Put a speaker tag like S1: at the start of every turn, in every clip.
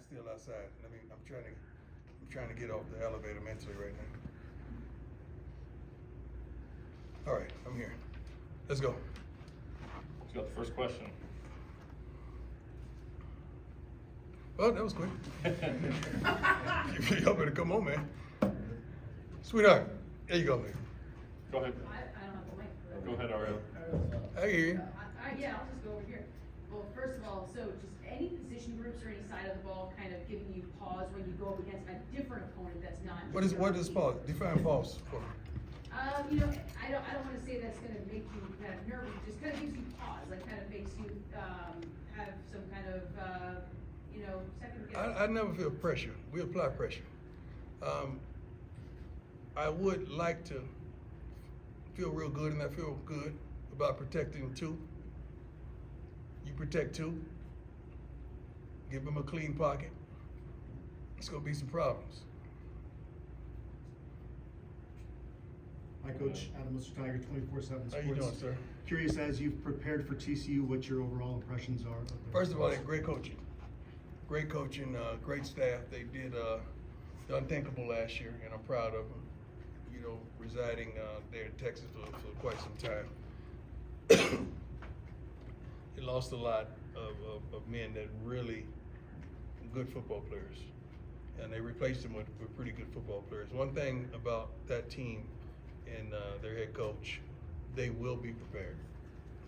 S1: mine's still outside. I'm trying to get off the elevator mentally right now. All right, I'm here. Let's go.
S2: Let's go. The first question.
S1: Well, that was quick. Y'all better come on, man. Sweetheart, there you go, man.
S2: Go ahead.
S3: I don't have the mic.
S2: Go ahead, Ariel.
S1: I hear you.
S3: Yeah, I'll just go over here. Well, first of all, so just any position groups or any side of the ball kind of giving you pause when you go up against a different opponent that's not.
S1: What is pause? Define pause for me.
S3: I don't want to say that's going to make you kind of nervous. It just kind of gives you pause, like kind of makes you have some kind of second guess.
S1: I never feel pressure. We apply pressure. I would like to feel real good, and I feel good about protecting two. You protect two, give them a clean pocket. It's gonna be some problems.
S4: Hi, Coach. Adam Mr. Tiger, 24/7 Sports.
S1: How you doing, sir?
S4: Curious, as you've prepared for TCU, what your overall impressions are of their
S1: First of all, great coaching. Great coaching, great staff. They did the unthinkable last year, and I'm proud of them. You know, residing there in Texas for quite some time. They lost a lot of men that really good football players, and they replaced them with pretty good football players. One thing about that team and their head coach, they will be prepared.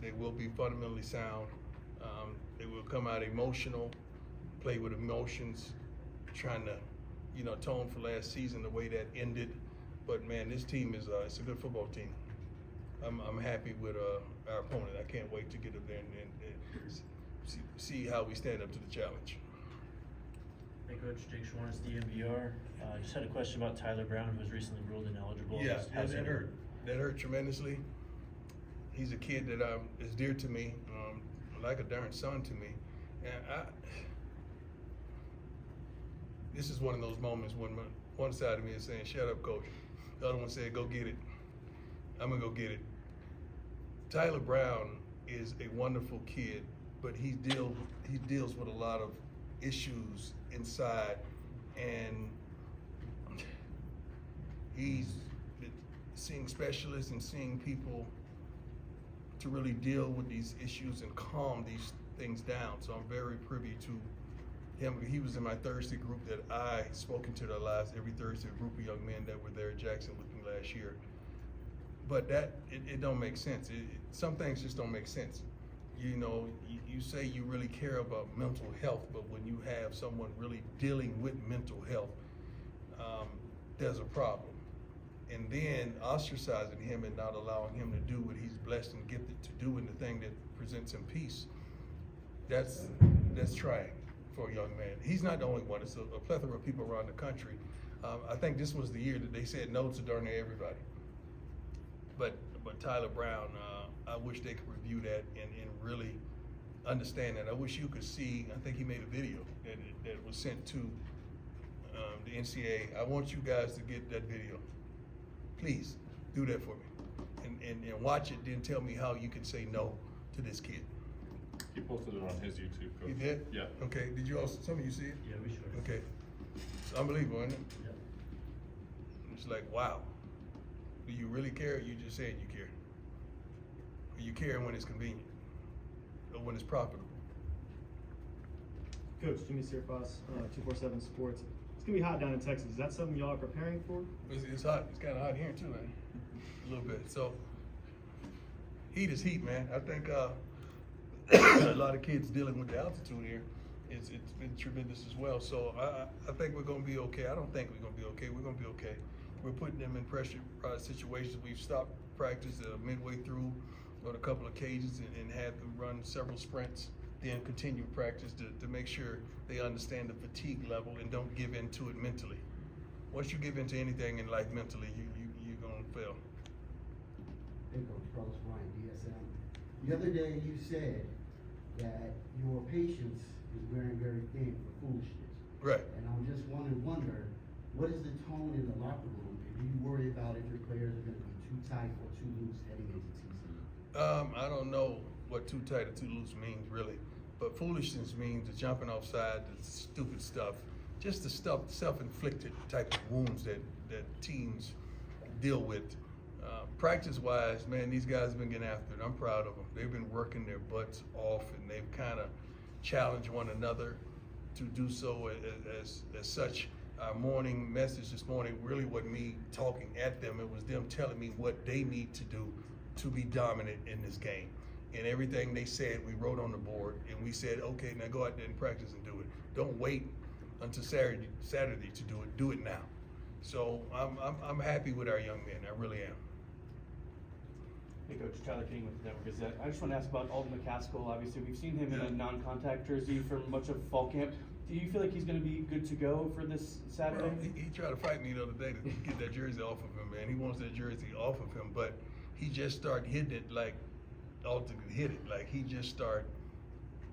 S1: They will be fundamentally sound. They will come out emotional, play with emotions, trying to, atone for last season the way that ended. But man, this team is it's a good football team. I'm happy with our opponent. I can't wait to get up there and see how we stand up to the challenge.
S5: Hey Coach, Jake Schwartz, DMVR. Just had a question about Tyler Brown, who was recently ruled ineligible.
S1: Yeah,
S5: How's
S1: that hurt. That hurt tremendously. He's a kid that is dear to me, like a darn son to me. And this is one of those moments when one side of me is saying, "Shut up, Coach." The other one said, "Go get it." I'm gonna go get it. Tyler Brown is a wonderful kid, but he deals with a lot of issues inside, and he's seeing specialists and seeing people to really deal with these issues and calm these things down. So I'm very privy to him. He was in my Thursday group that I spoke into their lives every Thursday, a group of young men that were there at Jackson with me last year. But it don't make sense. Some things just don't make sense. You say you really care about mental health, but when you have someone really dealing with mental health, there's a problem. And then ostracizing him and not allowing him to do what he's blessed and gifted to do, and the thing that presents him peace, that's trying for a young man. He's not the only one. It's a plethora of people around the country. I think this was the year that they said no to darn near everybody. But Tyler Brown, I wish they could review that and really understand that. I wish you could see, I think he made a video that was sent to the NCAA. I want you guys to get that video. Please do that for me and watch it, then tell me how you can say no to this kid.
S2: He posted it on his YouTube, Coach.
S1: He did?
S2: Yeah.
S1: Okay, did you also, some of you see it?
S5: Yeah, we sure.
S1: Okay, it's unbelievable, isn't it?
S5: Yeah.
S1: It's like, wow. Do you really care, or you just saying you care? Or you care when it's convenient, or when it's profitable?
S6: Coach Jimmy Sirfas, 247 Sports. It's gonna be hot down in Texas. Is that something y'all are preparing for?
S1: It's hot. It's kind of hot here too, man. A little bit. So heat is heat, man. I think a lot of kids dealing with the altitude here. It's been tremendous as well. So I think we're gonna be okay. I don't think we're gonna be okay. We're gonna be okay. We're putting them in pressure situations. We've stopped practice midway through on a couple of occasions and had them run several sprints, then continue practice to make sure they understand the fatigue level and don't give in to it mentally. Once you give in to anything in life mentally, you're gonna fail.
S7: Hey, Coach Carlos Bryant, DSM. The other day you said that your patience is wearing very thin for foolishness.
S1: Right.
S7: And I'm just wonder, what is the tone in the locker room? And do you worry about if your players are going to be too tight or too loose heading into TCU?
S1: I don't know what too tight or too loose means really, But foolishness means the jumping offside, the stupid stuff, just the stuff, self-inflicted type of wounds that teams deal with. Practice-wise, man, these guys have been getting after it. I'm proud of them. They've been working their butts off, and they've kind of challenged one another to do so as such. Our morning message this morning really wasn't me talking at them. It was them telling me what they need to do to be dominant in this game. And everything they said, we wrote on the board, and we said, okay, now go out there and practice and do it. Don't wait until Saturday to do it. Do it now. So I'm happy with our young men. I really am.
S6: Hey, Coach, Tyler King with the Denver Gazette. I just want to ask about Alden McCaskill. Obviously, we've seen him in a non-contact jersey for much of fall camp. Do you feel like he's going to be good to go for this Saturday?
S1: Well, he tried to fight me the other day to get that jersey off of him, man. He wants that jersey off of him, but he just started hitting it like Alden could hit it. Like he just started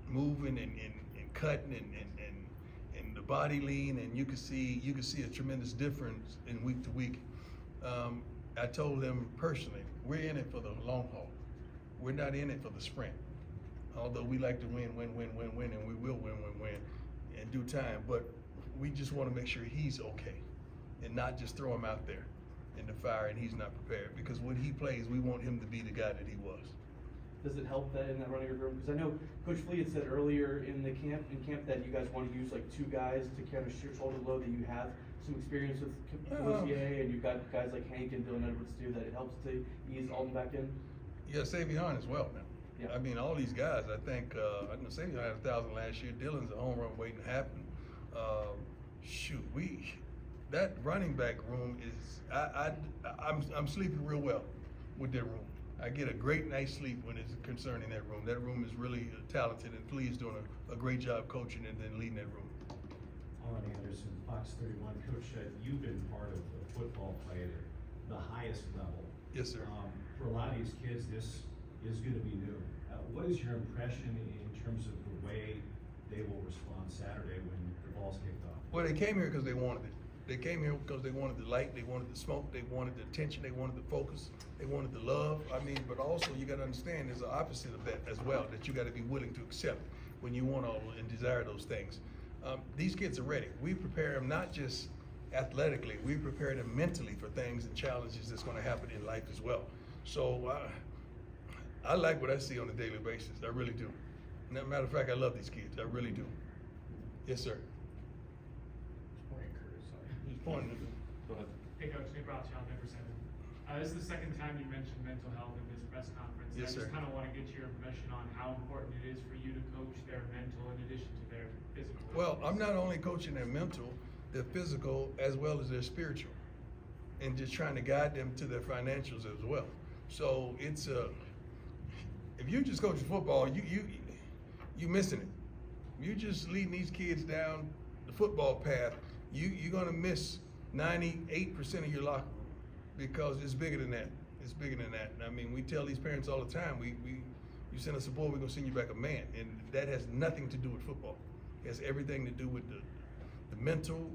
S1: moving and cutting and the body lean, and you could see a tremendous difference in week to week. I told him personally, we're in it for the long haul. We're not in it for the sprint. Although we like to win, and we will win in due time. But we just want to make sure he's okay and not just throw him out there in the fire and he's not prepared. Because when he plays, we want him to be the guy that he was.
S6: Does it help that in that running room? Because I know Coach Flea had said earlier in camp that you guys want to use like two guys to kind of shoulder the load, that you have some experience with Cavalier, and you've got guys like Hank and Dylan Edwards too, that it helps to ease Alden back in.
S1: Yeah, Savion as well now.
S6: Yeah.
S1: I mean, all these guys, I think, I know Savion had 1,000 last year. Dylan's a home run waiting to happen. That running back room is, I'm sleeping real well with that room. I get a great night's sleep when it's concerning that room. That room is really talented, and Flea's doing a great job coaching and then leading that room.
S8: Alan Anderson, Fox 31. Coach, you've been part of the football play at the highest level.
S1: Yes, sir.
S8: For a lot of these kids, this is going to be new. What is your impression in terms of the way they will respond Saturday when the ball's kicked off?
S1: Well, they came here because they wanted it. They came here because they wanted the light, they wanted the smoke, they wanted the attention, they wanted the focus, they wanted the love. I mean, but also you got to understand there's an opposite of that as well, that you got to be willing to accept when you want all and desire those things. These kids are ready. We prepare them not just athletically, we prepare them mentally for things and challenges that's going to happen in life as well. So I like what I see on a daily basis. I really do. Matter of fact, I love these kids. I really do. Yes, sir. He's pointing.
S2: Go ahead.
S9: Hey Coach, Nick Rothschild, Denver 7. This is the second time you mentioned mental health in this press conference.
S1: Yes,
S9: I
S1: sir.
S9: just kind of want to get your impression on how important it is for you to coach their mental in addition to their physical.
S1: Well, I'm not only coaching their mental, their physical, as well as their spiritual, and just trying to guide them to their financials as well. So it's if you just coaching football, you missing it. You just leading these kids down the football path. You're gonna miss 98% of your locker room because it's bigger than that. It's bigger than that. I mean, we tell these parents all the time, you send us a boy, we're gonna send you back a man, and that has nothing to do with football. It has everything to do with the mental,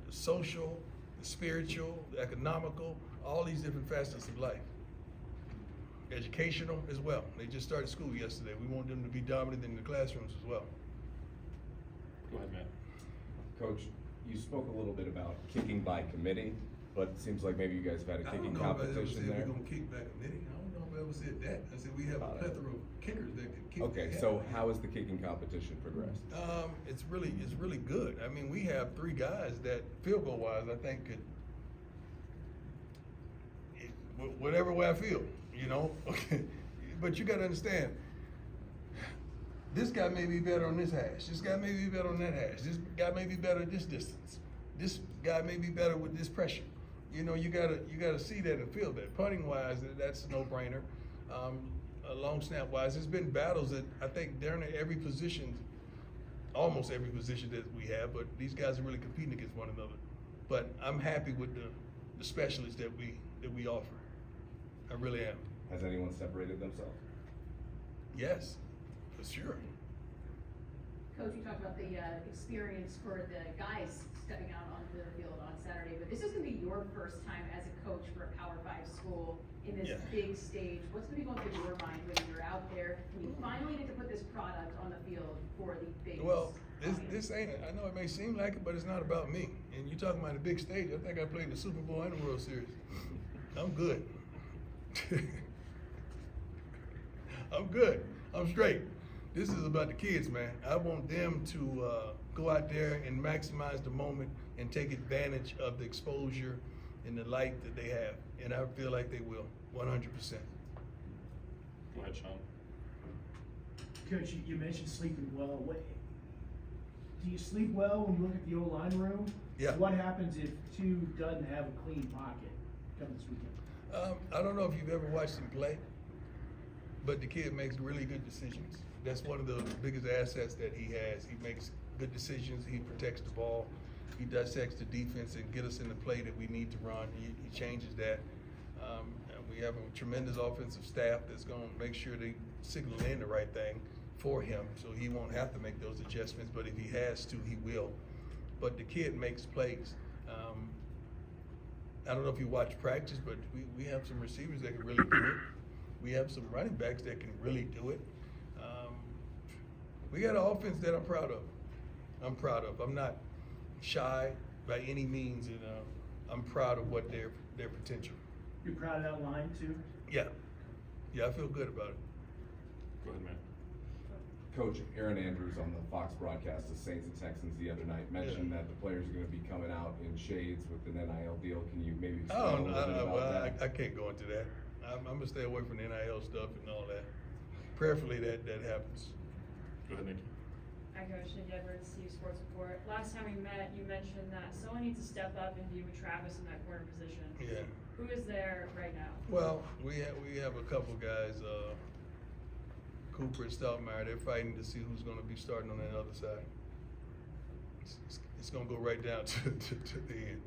S1: the social, the spiritual, the economical, all these different facets of life. Educational as well. They just started school yesterday. We want them to be dominant in the classrooms as well.
S2: Go ahead, Matt.
S10: Coach, you spoke a little bit about kicking by committee, but it seems like maybe you guys have had a kicking competition there.
S1: We're gonna kick back committee. I don't know if I ever said that. I said we have a plethora of kickers that can kick.
S10: Okay, so how has the kicking competition progressed?
S1: It's really good. I mean, we have 3 guys that field goal wise, I think could, whatever way I feel, you know. Okay, but you got to understand, this guy may be better on this hash. This guy may be better on that hash. This guy may be better at this distance. This guy may be better with this pressure. You know, you gotta see that and feel that. Punting wise, that's a no-brainer. Long snap wise, there's been battles that I think during every position, almost every position that we have, but these guys are really competing against one another. But I'm happy with the specialists that we offer. I really am.
S10: Has anyone separated themselves?
S1: Yes, for sure.
S3: Coach, you talked about the experience for the guys stepping out onto the field on Saturday, but this is gonna be your first time as a coach for a Power 5 school in this
S1: Yeah.
S3: big stage. What's gonna be going through your mind when you're out there, when you finally get to put this product on the field for the biggest
S1: Well,
S3: audience?
S1: this ain't, I know it may seem like it, but it's not about me. And you talking about the big stage, I think I played the Super Bowl and the World Series. I'm good. I'm good. I'm straight. This is about the kids, man. I want them to go out there and maximize the moment and take advantage of the exposure and the light that they have. And I feel like they will, 100%.
S2: Go ahead, Sean.
S11: Coach, you mentioned sleeping well. Do you sleep well when you look at the O-line room?
S1: Yeah.
S11: What happens if 2 doesn't have a clean pocket come this weekend?
S1: I don't know if you've ever watched him play, but the kid makes really good decisions. That's one of the biggest assets that he has. He makes good decisions. He protects the ball. He dissects the defense and get us in the play that we need to run. He changes that. And we have a tremendous offensive staff that's going to make sure they signal in the right thing for him, so he won't have to make those adjustments. But if he has to, he will. But the kid makes plays. I don't know if you watch practice, but we have some receivers that can really do it. We have some running backs that can really do it. We got an offense that I'm proud of. I'm not shy by any means, and I'm proud of what their potential.
S11: You're proud of that line too?
S1: Yeah, I feel good about it.
S2: Go ahead, Matt.
S10: Coach Aaron Andrews on the Fox broadcast of Saints and Texans the other night mentioned that the players are going to be coming out in shades with an NIL deal. Can you maybe explain a little bit about that?
S1: I can't go into that. I'm gonna stay away from the NIL stuff and all that. Prayerfully that happens.
S2: Go ahead, Nikki.
S12: Hi, Coach. Nick Edwards, Steve Sports Report. Last time we met, you mentioned that someone needs to step up and be with Travis in that corner position.
S1: Yeah.
S12: Who is there right now?
S1: Well, we have a couple guys, Cooper and Stoutmeyer. They're fighting to see who's going to be starting on that other side. It's going to go right down to the end.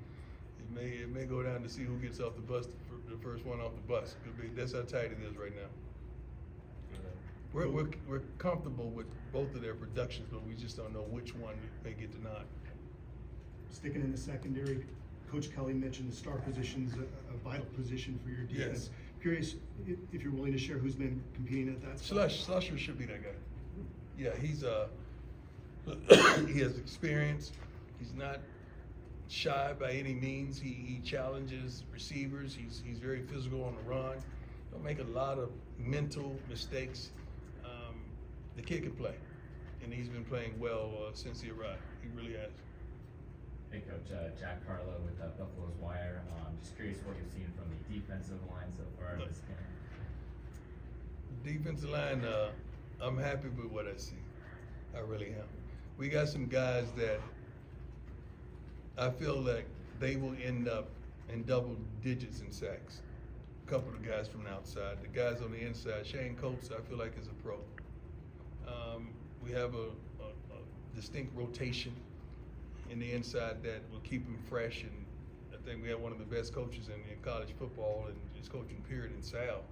S1: It may go down to see who gets off the bus, the first one off the bus. That's how tight it is right now. We're comfortable with both of their productions, but we just don't know which one may get the nod.
S4: Sticking in the secondary, Coach Kelly mentioned the star position's a vital position for your defense.
S1: Yes.
S4: Curious if you're willing to share who's been competing at that spot.
S1: Slusher should be that guy. Yeah, he's he has experience. He's not shy by any means. He challenges receivers. He's very physical on the run. He'll make a lot of mental mistakes. The kid can play, and he's been playing well since he arrived. He really has.
S13: Hey, Coach, Jack Carlo with Buffalo's Wire. Just curious what you've seen from the defensive line so far this camp.
S1: Defensive line, I'm happy with what I see. I really am. We got some guys that I feel like they will end up in double digits in sacks. A couple of guys from the outside. The guys on the inside, Shane Coates, I feel like is a pro. We have a distinct rotation in the inside that will keep him fresh, and I think we have one of the best coaches in college football and his coaching period in Sal.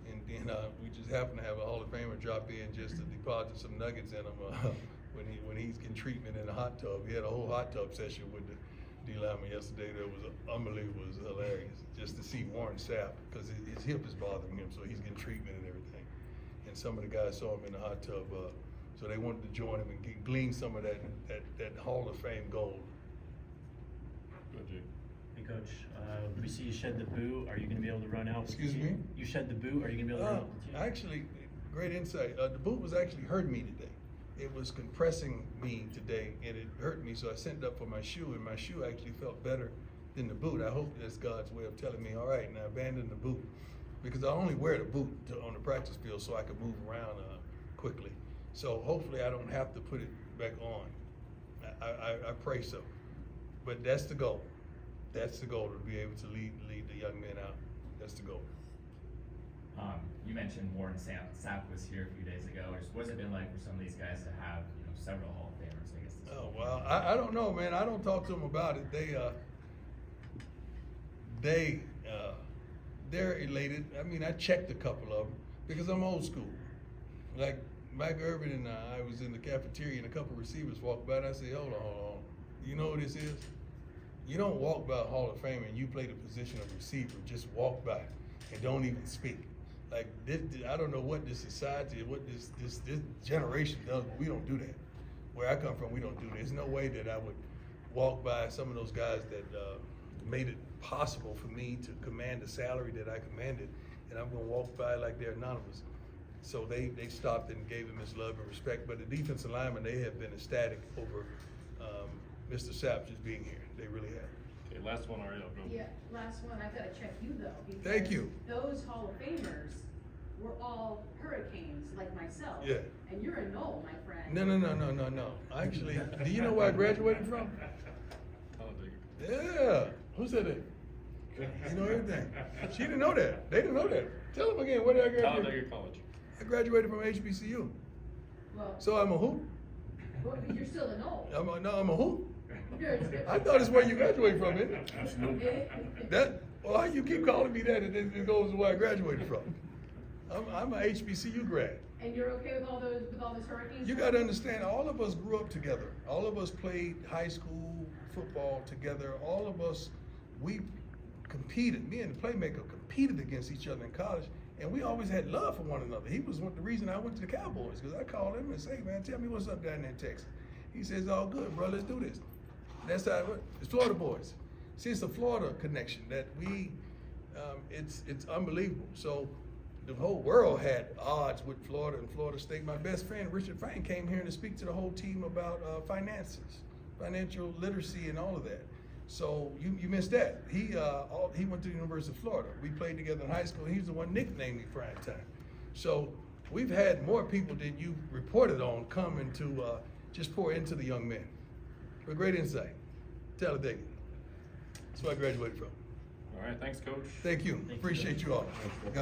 S1: And then we just happen to have a Hall of Famer drop in just to deposit some nuggets in him when he's getting treatment in the hot tub. He had a whole hot tub session with the D-lineman yesterday that was unbelievable. It was hilarious just to see Warren Sapp, because his hip is bothering him, so he's getting treatment and everything. And some of the guys saw him in the hot tub, so they wanted to join him and glean some of that Hall of Fame gold.
S2: Go, Jake.
S5: Hey, Coach, we see you shed the boot. Are you going to be able to run out?
S1: Excuse me?
S5: You shed the boot. Are you going to be able to run out? with the team?
S1: Actually, great insight. The boot was actually hurting me today. It was compressing me today, and it hurt me, so I sent it up for my shoe, and my shoe actually felt better than the boot. I hope that's God's way of telling me, all right, now abandon the boot. Because I only wear the boot on the practice field so I can move around quickly. So hopefully I don't have to put it back on. I pray so. But that's the goal. That's the goal, to be able to lead the young men out. That's the goal.
S13: You mentioned Warren Sapp was here a few days ago. What's it been like for some of these guys to have several Hall of Famers, I guess?
S1: Oh, well, I don't know, man. I don't talk to them about it. They're elated. I mean, I checked a couple of them because I'm old school. Like Mike Irvin and I was in the cafeteria and a couple receivers walked by and I said, hold on. You know what this is? You don't walk by a Hall of Famer and you play the position of receiver, just walk by and don't even speak. Like, I don't know what this society, what this generation does, but we don't do that. Where I come from, we don't do that. There's no way that I would walk by some of those guys that made it possible for me to command the salary that I commanded, and I'm gonna walk by like they're anonymous. So they stopped and gave him his love and respect. But the defensive linemen, they have been ecstatic over Mr. Sapp just being here. They really have.
S2: Okay, last one, Ariel, go.
S3: Yeah, last one, I've gotta check you though, because
S1: Thank you.
S3: those Hall of Famers were all Hurricanes like myself.
S1: Yeah.
S3: And you're a Knoll, my friend.
S1: No. Actually, do you know where I graduated from? Yeah. Who said that? You know everything. She didn't know that. They didn't know that. Tell them again, where did I graduate?
S2: Talladega College.
S1: I graduated from HBCU.
S3: Well,
S1: So I'm a who?
S3: well, you're still a Knoll.
S1: I'm a who?
S3: You're-
S1: I thought it's where you graduated from, isn't it? Well, you keep calling me that, and then it goes to where I graduated from. I'm a HBCU grad.
S3: And you're okay with all those Hurricanes?
S1: You got to understand, all of us grew up together. All of us played high school football together. All of us, we competed. Me and the playmaker competed against each other in college, and we always had love for one another. He was the reason I went to the Cowboys, because I called him and said, hey, man, tell me what's up down there in Texas. He says, all good, bro, let's do this. That's how it went. It's Florida boys. See, it's a Florida connection that we, it's unbelievable. So the whole world had odds with Florida and Florida State. My best friend, Richard Frank, came here to speak to the whole team about finances, financial literacy and all of that. So you missed that. He went to the University of Florida. We played together in high school. He's the one nicknamed me Prime Time. So we've had more people than you reported on coming to just pour into the young men. But great insight. Talladega. That's where I graduated from.
S2: All right, thanks, Coach.
S1: Thank you. Appreciate you all. God